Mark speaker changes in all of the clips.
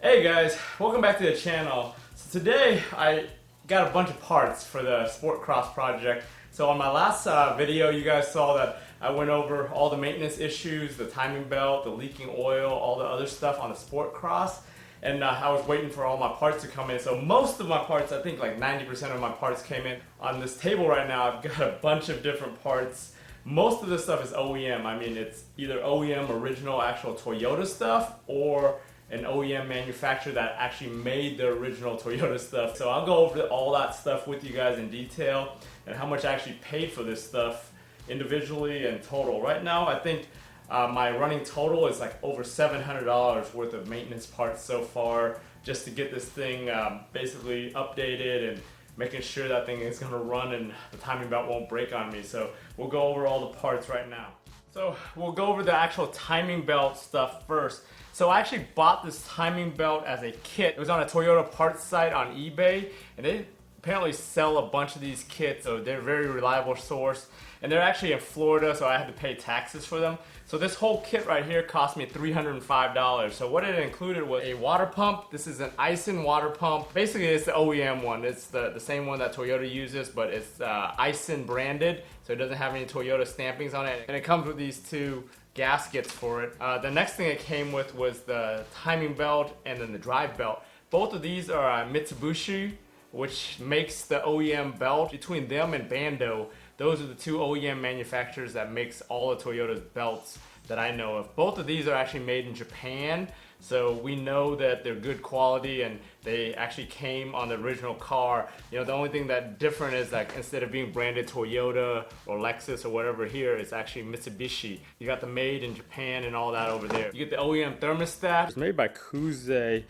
Speaker 1: Hey guys, welcome back to the channel. So today I got a bunch of parts for the Sport Cross project. So on my last video you guys saw that I went over all the maintenance issues, the timing belt, the leaking oil, all the other stuff on the Sport Cross. And I was waiting for all my parts to come in. So most of my parts, I think like 90% of my parts came in. On this table right now I've got a bunch of different parts. Most of this stuff is OEM. I mean, it's either OEM original actual Toyota stuff or an OEM manufacturer that actually made the original Toyota stuff. So I'll go over all that stuff with you guys in detail and how much I actually paid for this stuff individually and total. Right now I think my running total is like over $700 worth of maintenance parts so far, just to get this thing basically updated and making sure that thing is going to run and the timing belt won't break on me. So we'll go over all the parts right now. So we'll go over the actual timing belt stuff first. So I actually bought this timing belt as a kit. It was on a Toyota parts site on eBay, and they apparently sell a bunch of these kits, so they're a very reliable source. And they're actually in Florida, so I had to pay taxes for them. So this whole kit right here cost me $305. So what it included was a water pump. This is an Aisin water pump. Basically it's the OEM one. It's the same one that Toyota uses, but it's Aisin branded, so it doesn't have any Toyota stampings on it. And it comes with these two gaskets for it. The next thing it came with was the timing belt and then the drive belt. Both of these are Mitsuboshi, which makes the OEM belt. Between them and Bando, those are the two OEM manufacturers that makes all of Toyota's belts that I know of. Both of these are actually made in Japan, so we know that they're good quality and they actually came on the original car. You know, the only thing that different is like instead of being branded Toyota or Lexus or whatever here, it's actually Mitsubishi. You got the made in Japan and all that over there. You get the OEM thermostat. It's made by Koyo.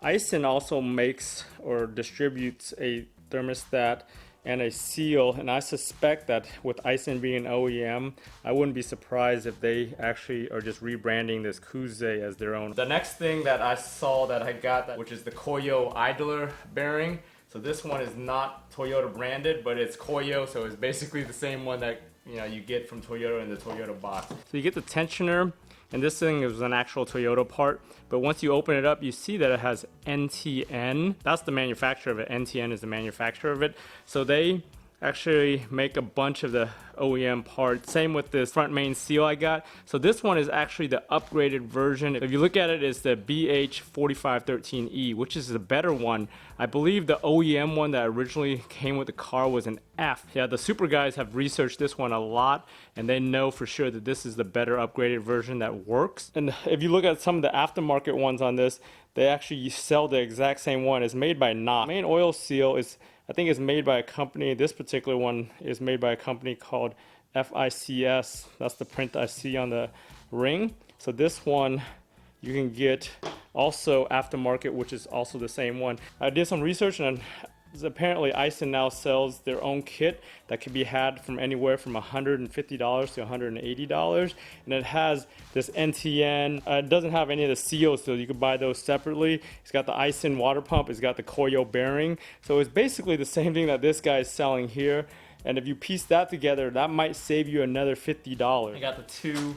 Speaker 1: Aisin also makes or distributes a thermostat and a seal, and I suspect that with Aisin being an OEM, I wouldn't be surprised if they actually are just rebranding this Koyo as their own. The next thing that I saw that I got, which is the Koyo idler bearing. So this one is not Toyota branded, but it's Koyo, so it's basically the same one that you get from Toyota in the Toyota box. So you get the tensioner, and this thing is an actual Toyota part, but once you open it up you see that it has NTN. That's the manufacturer of it. NTN is the manufacturer of it. So they actually make a bunch of the OEM parts. Same with this front main seal I got. So this one is actually the upgraded version. If you look at it, it's the BH4513E, which is the better one. I believe the OEM one that originally came with the car was an F. Yeah, the super guys have researched this one a lot, and they know for sure that this is the better upgraded version that works. And if you look at some of the aftermarket ones on this, they actually sell the exact same one. It's made by Knox. Main oil seal is, I think it's made by a company. This particular one is made by a company called FICS. That's the print I see on the ring. So this one you can get also aftermarket, which is also the same one. I did some research, and apparently Aisin now sells their own kit that can be had from anywhere from $150 to $180, and it has this NTN. It doesn't have any of the seals, so you can buy those separately. It's got the Aisin water pump, it's got the Koyo bearing, so it's basically the same thing that this guy is selling here. And if you piece that together, that might save you another $50. I got the two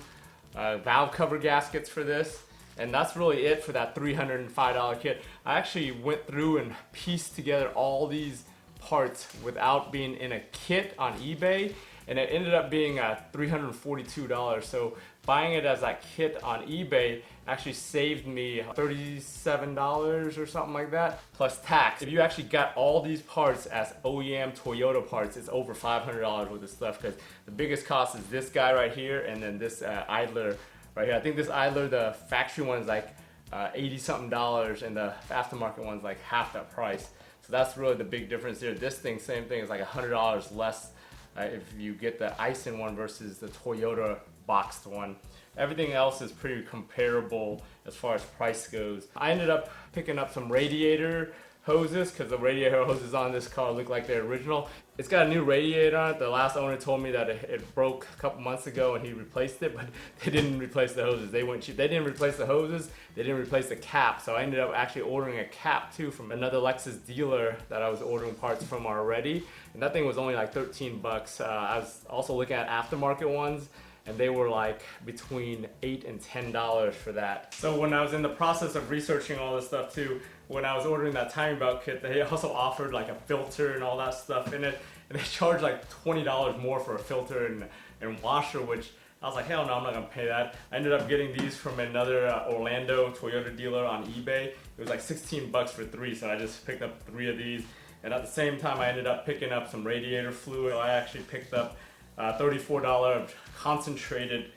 Speaker 1: valve cover gaskets for this. And that's really it for that $305 kit. I actually went through and pieced together all these parts without being in a kit on eBay, and it ended up being $342. So buying it as a kit on eBay actually saved me $37 or something like that, plus tax. If you actually got all these parts as OEM Toyota parts, it's over $500 worth of stuff, because the biggest cost is this guy right here, and then this idler right here. I think this idler, the factory one is like $80 something, and the aftermarket one's like half that price. So that's really the big difference here. This thing, same thing, is like $100 less if you get the Aisin one versus the Toyota boxed one. Everything else is pretty comparable as far as price goes. I ended up picking up some radiator hoses, because the radiator hoses on this car look like they're original. It's got a new radiator on it. The last owner told me that it broke a couple months ago and he replaced it, but they didn't replace the hoses. They went cheap. They didn't replace the hoses, they didn't replace the cap. So I ended up actually ordering a cap too from another Lexus dealer that I was ordering parts from already, and that thing was only like 13 bucks. I was also looking at aftermarket ones, and they were like between $8 and $10 for that. So when I was in the process of researching all this stuff too, when I was ordering that timing belt kit, they also offered like a filter and all that stuff in it, and they charged like $20 more for a filter and washer, which I was like, hell no, I'm not gonna pay that. I ended up getting these from another Orlando Toyota dealer on eBay. It was like 16 bucks for 3, so I just picked up 3 of these. And at the same time, I ended up picking up some radiator fluid. I actually picked up $34 concentrated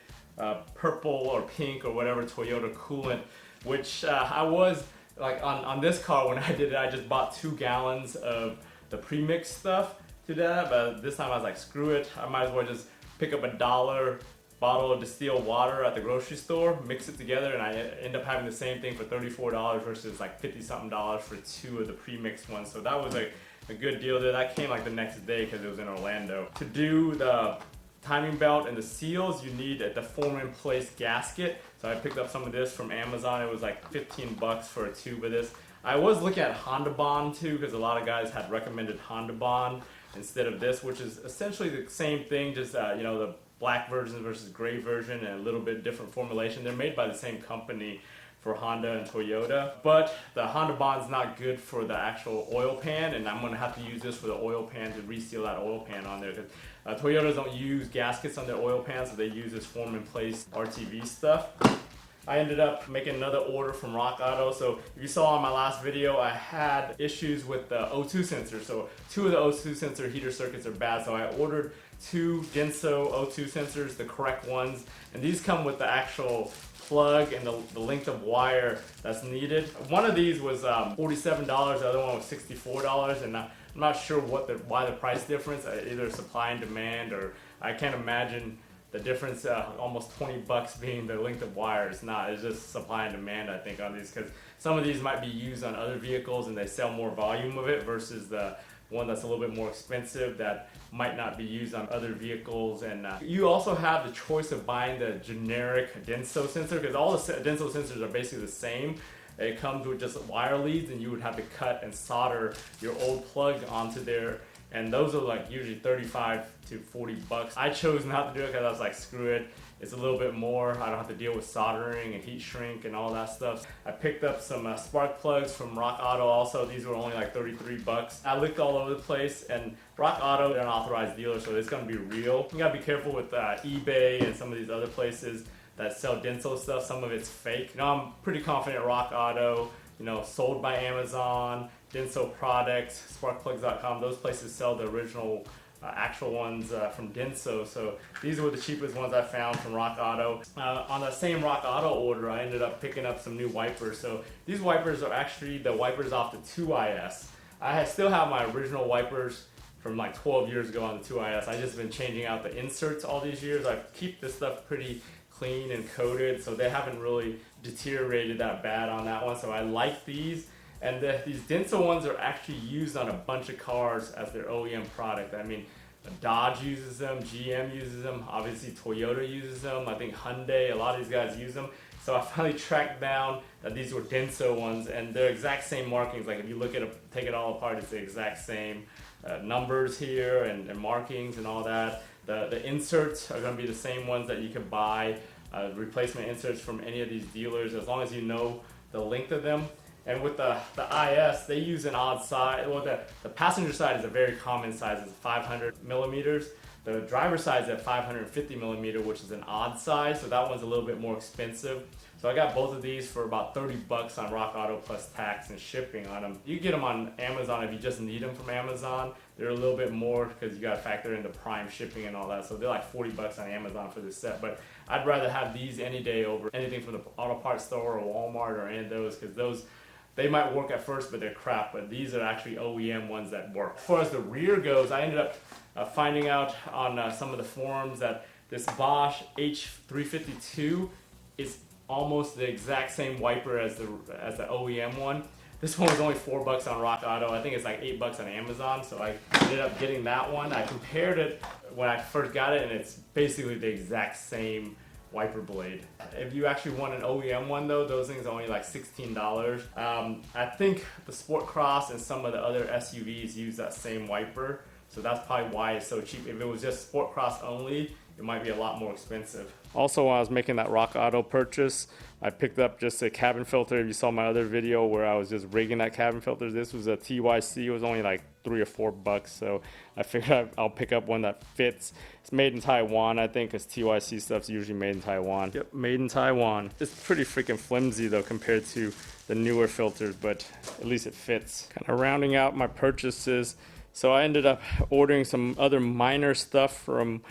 Speaker 1: purple or pink or whatever Toyota coolant, which I was like on this car when I did it, I just bought 2 gallons of the premix stuff to that. But this time I was like, screw it, I might as well just pick up a $1 bottle of distilled water at the grocery store, mix it together, and I end up having the same thing for $34 versus like 50-something dollars for 2 of the pre-mixed ones. So that was a good deal there. That came like the next day because it was in Orlando. To do the timing belt and the seals, you need the form-in-place gasket. So I picked up some of this from Amazon. It was like 15 bucks for a tube of this. I was looking at Honda Bond too, because a lot of guys had recommended Honda Bond instead of this, which is essentially the same thing, just you know, the black version versus gray version and a little bit different formulation. They're made by the same company for Honda and Toyota, but the Honda Bond's not good for the actual oil pan, and I'm gonna have to use this for the oil pan to reseal that oil pan on there, because Toyotas don't use gaskets on their oil pans, so they use this form-in-place RTV stuff. I ended up making another order from Rock Auto. So if you saw on my last video, I had issues with the O2 sensor. So 2 of the O2 sensor heater circuits are bad. So I ordered 2 Denso O2 sensors, the correct ones. And these come with the actual plug and the length of wire that's needed. One of these was $47, the other one was $64. And I'm not sure why the price difference, either supply and demand, or I can't imagine the difference, almost 20 bucks being the length of wire. It's not, it's just supply and demand, I think, on these, because some of these might be used on other vehicles and they sell more volume of it versus the one that's a little bit more expensive that might not be used on other vehicles. And you also have the choice of buying the generic Denso sensor, because all the Denso sensors are basically the same. It comes with just wire leads, and you would have to cut and solder your old plug onto there. And those are like usually 35 to 40 bucks. I chose not to do it because I was like, screw it. It's a little bit more. I don't have to deal with soldering and heat shrink and all that stuff. I picked up some spark plugs from Rock Auto also. These were only like 33 bucks. I looked all over the place, and Rock Auto, they're an authorized dealer, so it's gonna be real. You gotta be careful with eBay and some of these other places that sell Denso stuff. Some of it's fake. You know, I'm pretty confident Rock Auto, you know, sold by Amazon, Denso products, sparkplugs.com, those places sell the original actual ones from Denso. So these were the cheapest ones I found from Rock Auto. On that same Rock Auto order, I ended up picking up some new wipers. So these wipers are actually the wipers off the 2IS. I still have my original wipers from like 12 years ago on the 2IS. I just been changing out the inserts all these years. I keep this stuff pretty clean and coated, so they haven't really deteriorated that bad on that one. So I like these. And these Denso ones are actually used on a bunch of cars as their OEM product. I mean, Dodge uses them, GM uses them, obviously Toyota uses them, I think Hyundai, a lot of these guys use them. So I finally tracked down that these were Denso ones, and they're exact same markings. Like if you look at it, take it all apart, it's the exact same numbers here and markings and all that. The inserts are going to be the same ones that you can buy, replacement inserts from any of these dealers, as long as you know the length of them. And with the IS, they use an odd size. Well, the passenger side is a very common size. It's 500 millimeters. The driver side is at 550 millimeter, which is an odd size. So that one's a little bit more expensive. So I got both of these for about 30 bucks on Rock Auto plus tax and shipping on them. You can get them on Amazon if you just need them from Amazon. They're a little bit more because you got to factor in the prime shipping and all that. So they're like 40 bucks on Amazon for this set. But I'd rather have these any day over anything from the auto parts store or Walmart or any of those, because those, they might work at first, but they're crap. But these are actually OEM ones that work. As far as the rear goes, I ended up finding out on some of the forums that this Bosch H352 is almost the exact same wiper as the OEM one. This one was only 4 bucks on Rock Auto. I think it's like 8 bucks on Amazon. So I ended up getting that one. I compared it when I first got it, and it's basically the exact same wiper blade. If you actually want an OEM one though, those things are only like $16. I think the Sport Cross and some of the other SUVs use that same wiper, so that's probably why it's so cheap. If it was just Sport Cross only, it might be a lot more expensive. Also, when I was making that Rock Auto purchase, I picked up just a cabin filter. If you saw my other video where I was just rigging that cabin filter, this was a TYC. It was only like $3 or $4, so I figured I'll pick up one that fits. It's made in Taiwan, I think, because TYC stuff's usually made in Taiwan. Yep, made in Taiwan. It's pretty freaking flimsy though compared to the newer filters, but at least it fits. Kind of rounding out my purchases. So I ended up ordering some other minor stuff from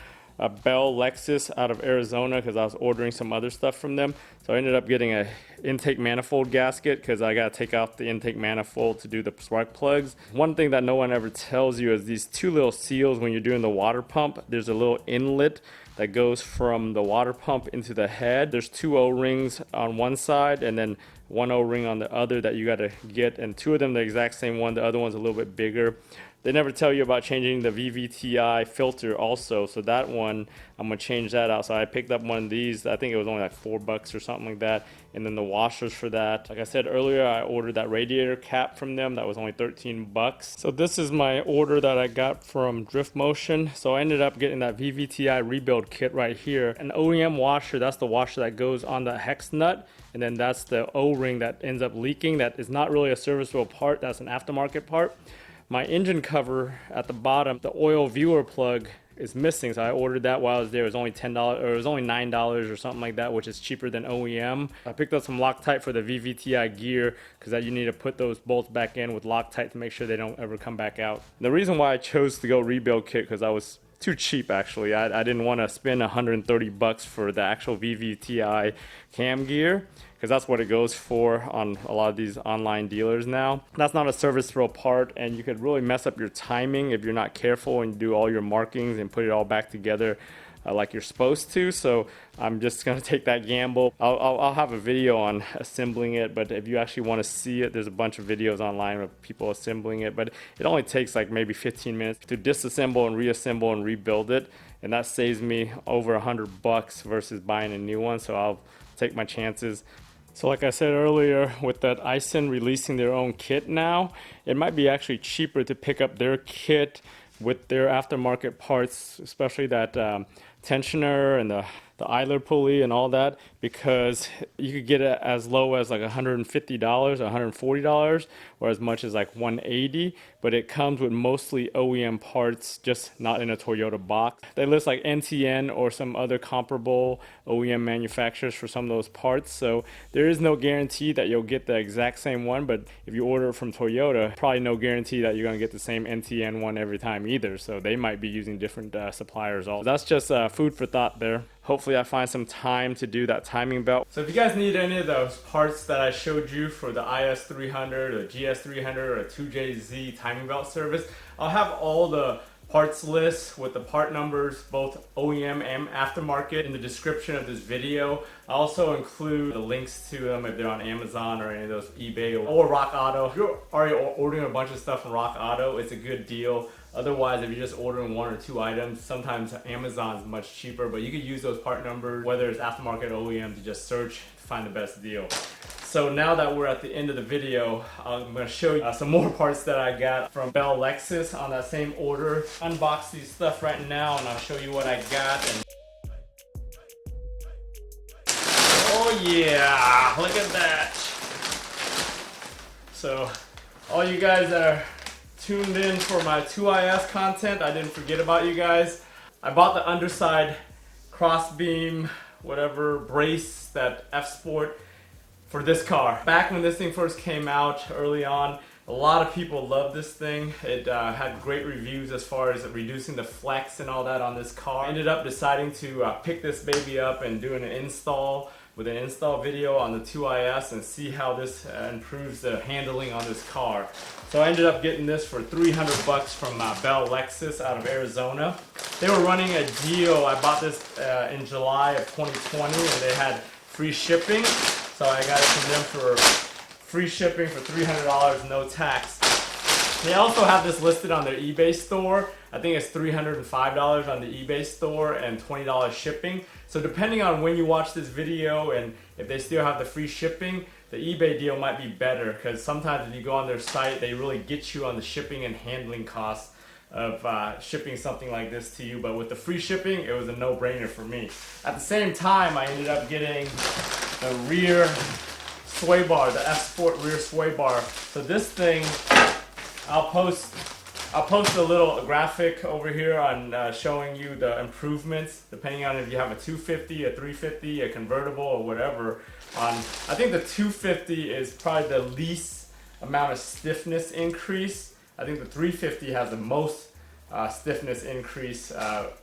Speaker 1: Bell Lexus out of Arizona because I was ordering some other stuff from them. So I ended up getting a intake manifold gasket because I got to take out the intake manifold to do the spark plugs. One thing that no one ever tells you is these two little seals when you're doing the water pump, there's a little inlet that goes from the water pump into the head. There's two O-rings on one side and then one O-ring on the other that you got to get, and two of them the exact same one. The other one's a little bit bigger. They never tell you about changing the VVTi filter also, so that one, I'm gonna change that out. So I picked up one of these. I think it was only like $4 or something like that. And then the washers for that. Like I said earlier, I ordered that radiator cap from them. That was only $13. So this is my order that I got from Drift Motion. So I ended up getting that VVTi rebuild kit right here. An OEM washer, that's the washer that goes on the hex nut. And then that's the O-ring that ends up leaking. That is not really a serviceable part. That's an aftermarket part. My engine cover at the bottom, the oil viewer plug is missing, so I ordered that while I was there. It was only $10 or it was only $9 or something like that, which is cheaper than OEM. I picked up some Loctite for the VVTi gear because you need to put those bolts back in with Loctite to make sure they don't ever come back out. The reason why I chose to go rebuild kit because I was too cheap actually. I didn't want to spend $130 for the actual VVTi cam gear because that's what it goes for on a lot of these online dealers now. That's not a serviceable part, and you could really mess up your timing if you're not careful and do all your markings and put it all back together like you're supposed to. So I'm just gonna take that gamble. I'll have a video on assembling it, but if you actually want to see it, there's a bunch of videos online of people assembling it, but it only takes like maybe 15 minutes to disassemble and reassemble and rebuild it, and that saves me over $100 versus buying a new one. So I'll take my chances. So like I said earlier, with that Aisin releasing their own kit now, it might be actually cheaper to pick up their kit with their aftermarket parts, especially that tensioner and the idler pulley and all that, because you could get it as low as like $150 or $140 or as much as like $180, but it comes with mostly OEM parts, just not in a Toyota box. They list like NTN or some other comparable OEM manufacturers for some of those parts, so there is no guarantee that you'll get the exact same one, but if you order it from Toyota, probably no guarantee that you're going to get the same NTN one every time either, so they might be using different suppliers also. That's just food for thought there. Hopefully I find some time to do that timing belt. So if you guys need any of those parts that I showed you for the IS300 or GS300 or 2JZ timing belt service, I'll have all the parts lists with the part numbers, both OEM and aftermarket, in the description of this video. I also include the links to them if they're on Amazon or any of those eBay or Rock Auto. If you're already ordering a bunch of stuff from Rock Auto, it's a good deal. Otherwise, if you're just ordering one or two items, sometimes Amazon's much cheaper, but you could use those part numbers, whether it's aftermarket or OEM, to just search to find the best deal. So now that we're at the end of the video, I'm going to show you some more parts that I got from Bell Lexus on that same order. Unbox these stuff right now and I'll show you what I got. And oh yeah, look at that. So all you guys that are tuned in for my 2IS content, I didn't forget about you guys. I bought the underside crossbeam, whatever, brace, that F-Sport for this car. Back when this thing first came out early on, a lot of people loved this thing. It had great reviews as far as reducing the flex and all that on this car. I ended up deciding to pick this baby up and doing an install with an install video on the 2IS and see how this improves the handling on this car. So I ended up getting this for $300 from Bell Lexus out of Arizona. They were running a deal. I bought this in July of 2020 and they had free shipping. So I got it from them for free shipping for $300, no tax. They also have this listed on their eBay store. I think it's $305 on the eBay store and $20 shipping. So depending on when you watch this video and if they still have the free shipping, the eBay deal might be better, because sometimes if you go on their site, they really get you on the shipping and handling costs of shipping something like this to you, but with the free shipping, it was a no-brainer for me. At the same time, I ended up getting the rear sway bar, the F-Sport rear sway bar. So this thing, I'll post a little graphic over here on showing you the improvements, depending on if you have a 250, a 350, a convertible, or whatever. I think the 250 is probably the least amount of stiffness increase. I think the 350 has the most stiffness increase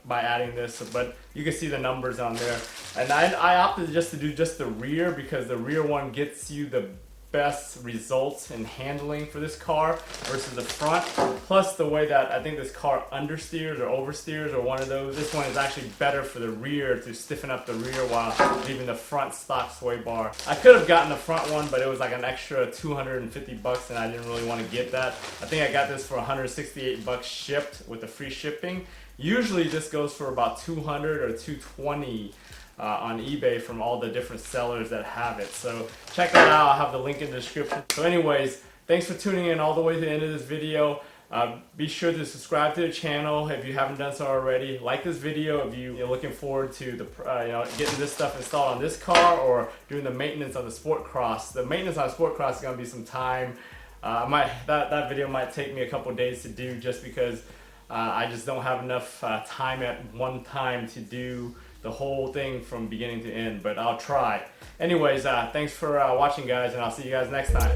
Speaker 1: by adding this, but you can see the numbers on there. And I opted just to do just the rear because the rear one gets you the best results in handling for this car versus the front. Plus the way that I think this car understeers or oversteers or one of those, this one is actually better for the rear to stiffen up the rear while leaving the front stock sway bar. I could have gotten the front one, but it was like an extra 250 bucks and I didn't really want to get that. I think I got this for 168 bucks shipped with the free shipping. Usually this goes for about 200 or 220 on eBay from all the different sellers that have it. So check that out. I'll have the link in the description. So anyways, thanks for tuning in all the way to the end of this video. Be sure to subscribe to the channel if you haven't done so already. Like this video if you're looking forward to the getting this stuff installed on this car or doing the maintenance on the Sport Cross. The maintenance on the Sport Cross is going to be some time. That video might take me a couple days to do just because I just don't have enough time at one time to do the whole thing from beginning to end, but I'll try. Anyways, thanks for watching, guys, and I'll see you guys next time.